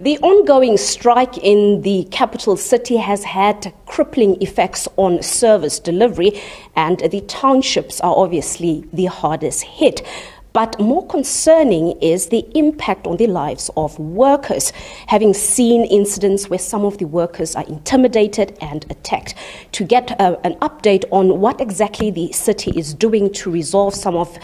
The ongoing strike in the capital city has had crippling effects on service delivery, and the townships are obviously the hardest hit. But more concerning is the impact on the lives of workers, having seen incidents where some of the workers are intimidated and attacked. To get an update on what exactly the city is doing to resolve some of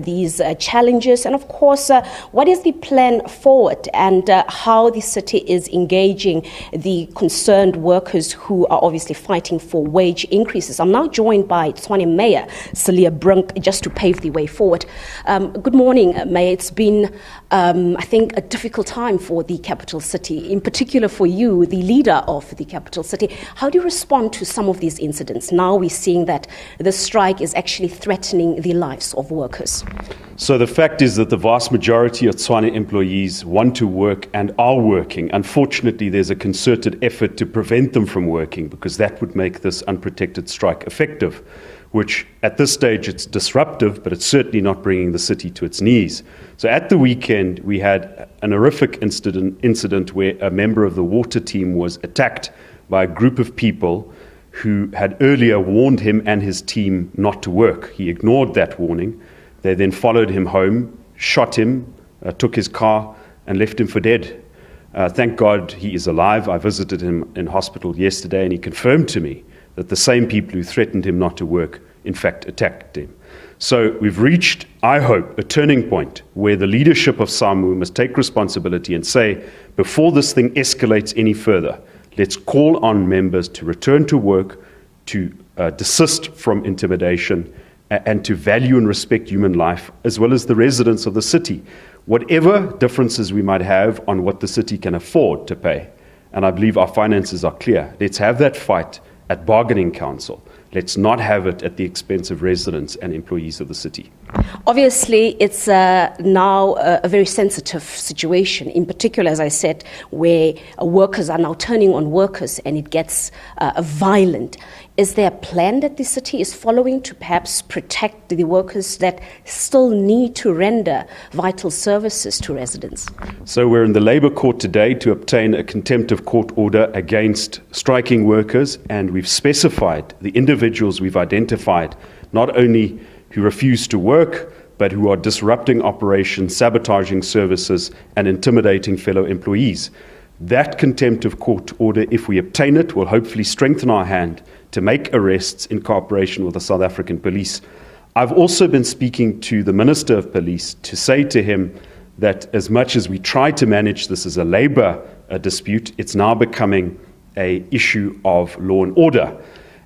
these challenges, and of course, what is the plan forward and how the city is engaging the concerned workers who are obviously fighting for wage increases. I'm now joined by Tshwane Mayor Cilliers Brink just to pave the way forward. Good morning, Mayor. It's been, I think, a difficult time for the capital city, in particular for you, the leader of the capital city. How do you respond to some of these incidents? Now we're seeing that the strike is actually threatening the lives of workers. So the fact is that the vast majority of Tshwane employees want to work and are working. Unfortunately, there's a concerted effort to prevent them from working because that would make this unprotected strike effective, which at this stage it's disruptive, but it's certainly not bringing the city to its knees. So at the weekend, we had an horrific incident where a member of the water team was attacked by a group of people who had earlier warned him and his team not to work. He ignored that warning. They then followed him home, shot him, took his car, and left him for dead. Thank God he is alive. I visited him in hospital yesterday, and he confirmed to me that the same people who threatened him not to work, in fact, attacked him. So we've reached, I hope, a turning point where the leadership of SAMU must take responsibility and say, before this thing escalates any further, let's call on members to return to work, to desist from intimidation, and to value and respect human life, as well as the residents of the city. Whatever differences we might have on what the city can afford to pay, and I believe our finances are clear, let's have that fight at bargaining council. Let's not have it at the expense of residents and employees of the city. Obviously, it's now a very sensitive situation, in particular, as I said, where workers are now turning on workers and it gets violent. Is there a plan that the city is following to perhaps protect the workers that still need to render vital services to residents? So we're in the Labour Court today to obtain a contempt of court order against striking workers, and we've specified the individuals we've identified, not only who refuse to work, but who are disrupting operations, sabotaging services, and intimidating fellow employees. That contempt of court order, if we obtain it, will hopefully strengthen our hand to make arrests in cooperation with the South African police. I've also been speaking to the Minister of Police to say to him that as much as we try to manage this as a labour dispute, it's now becoming an issue of law and order.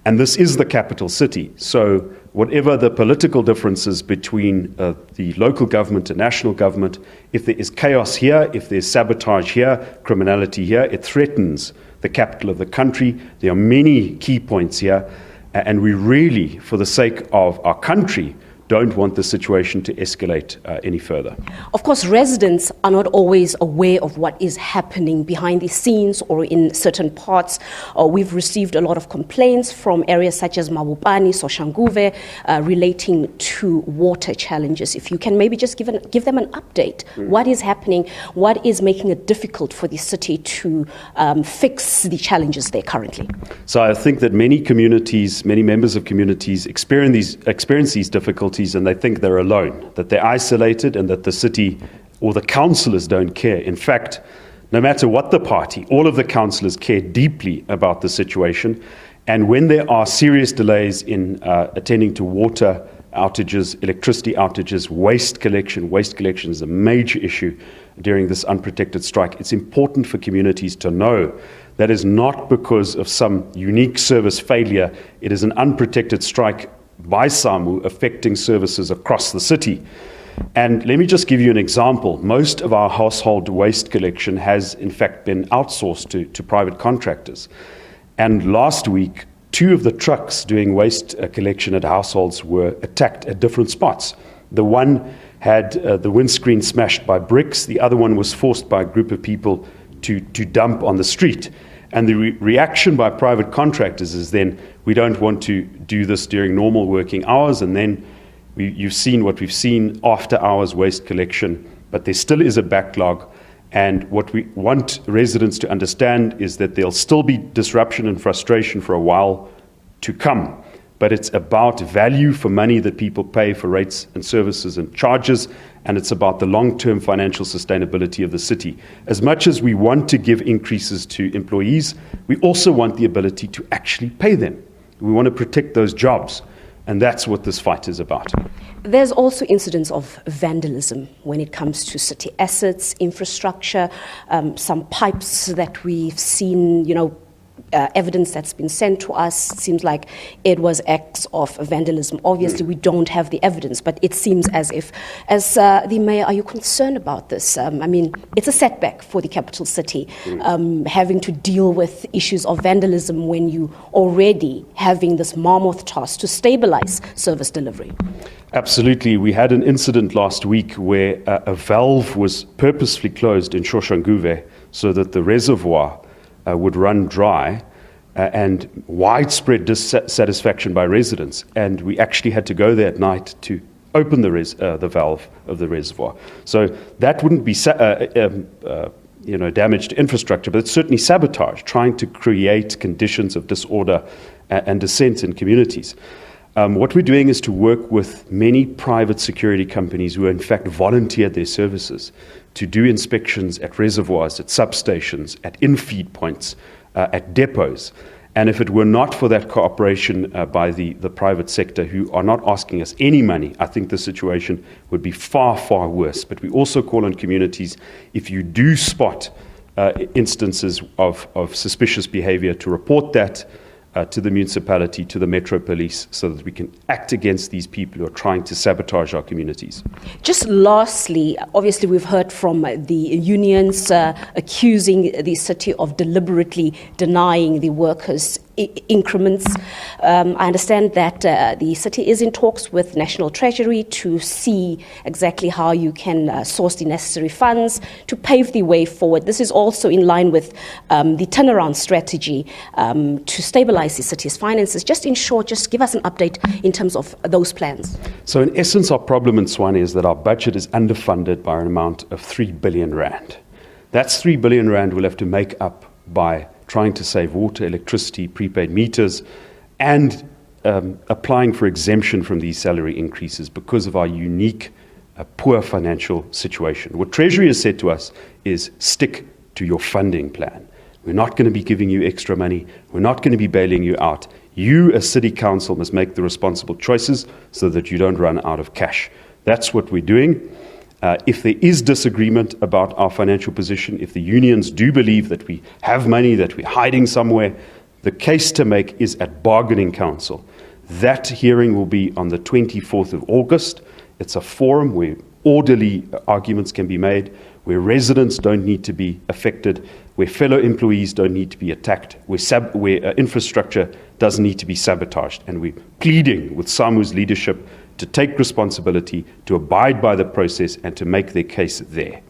And this is the capital city. So whatever the political differences between the local government and national government, if there is chaos here, if there's sabotage here, criminality here, it threatens the capital of the country. There are many key points here, and we really, for the sake of our country, don't want the situation to escalate any further. Of course, residents are not always aware of what is happening behind the scenes or in certain parts. We've received a lot of complaints from areas such as Mabopane, Soshanguve, relating to water challenges. If you can maybe just give them an update. What is happening? What is making it difficult for the city to fix the challenges there currently? So I think that many communities, many members of communities experience these difficulties, and they think they're alone, that they're isolated, and that the city or the councillors don't care. In fact, no matter what the party, all of the councillors care deeply about the situation. And when there are serious delays in attending to water outages, electricity outages, waste collection is a major issue during this unprotected strike. It's important for communities to know that is not because of some unique service failure. It is an unprotected strike by SAMU affecting services across the city. And let me just give you an example. Most of our household waste collection has in fact been outsourced to private contractors. And last week, 2 of the trucks doing waste collection at households were attacked at different spots. The one had the windscreen smashed by bricks. The other one was forced by a group of people to dump on the street. And the reaction by private contractors is then, we don't want to do this during normal working hours, and then you've seen what we've seen, after hours waste collection, but there still is a backlog, And what we want residents to understand is that there'll still be disruption and frustration for a while to come. But it's about value for money that people pay for rates and services and charges, and it's about the long-term financial sustainability of the city. As much as we want to give increases to employees, we also want the ability to actually pay them. We want to protect those jobs, and that's what this fight is about. There's also incidents of vandalism when it comes to city assets, infrastructure, some pipes that we've seen, evidence that's been sent to us seems like it was acts of vandalism. Obviously, we don't have the evidence, but it seems as if, as the mayor, are you concerned about this? It's a setback for the capital city, having to deal with issues of vandalism when you already having this mammoth task to stabilize service delivery. Absolutely. We had an incident last week where a valve was purposefully closed in Shoshanguve so that the reservoir would run dry, and widespread dissatisfaction by residents. And we actually had to go there at night to open the valve of the reservoir. So that wouldn't be damage to infrastructure, but it's certainly sabotage, trying to create conditions of disorder and dissent in communities. What we're doing is to work with many private security companies who in fact volunteered their services to do inspections at reservoirs, at substations, at in-feed points, at depots. And if it were not for that cooperation by the private sector, who are not asking us any money, I think the situation would be far, far worse. But we also call on communities, if you do spot instances of suspicious behavior, to report that to the municipality, to the Metro Police, so that we can act against these people who are trying to sabotage our communities. Just lastly, obviously we've heard from the unions accusing the city of deliberately denying the workers increments. I understand that the city is in talks with National Treasury to see exactly how you can source the necessary funds to pave the way forward. This is also in line with the turnaround strategy to stabilize the city's finances. Just in short, just give us an update in terms of those plans. So in essence, our problem in Tshwane is that our budget is underfunded by an amount of 3 billion rand. That's 3 billion rand we'll have to make up by trying to save water, electricity, prepaid meters, and applying for exemption from these salary increases because of our unique, poor financial situation. What Treasury has said to us is stick to your funding plan. We're not going to be giving you extra money. We're not going to be bailing you out. You, as City Council, must make the responsible choices so that you don't run out of cash. That's what we're doing. If there is disagreement about our financial position, if the unions do believe that we have money, that we're hiding somewhere, the case to make is at Bargaining Council. That hearing will be on the 24th of August. It's a forum where orderly arguments can be made, where residents don't need to be affected, where fellow employees don't need to be attacked, where infrastructure doesn't need to be sabotaged. And we're pleading with SAMU's leadership to take responsibility, to abide by the process, and to make their case there.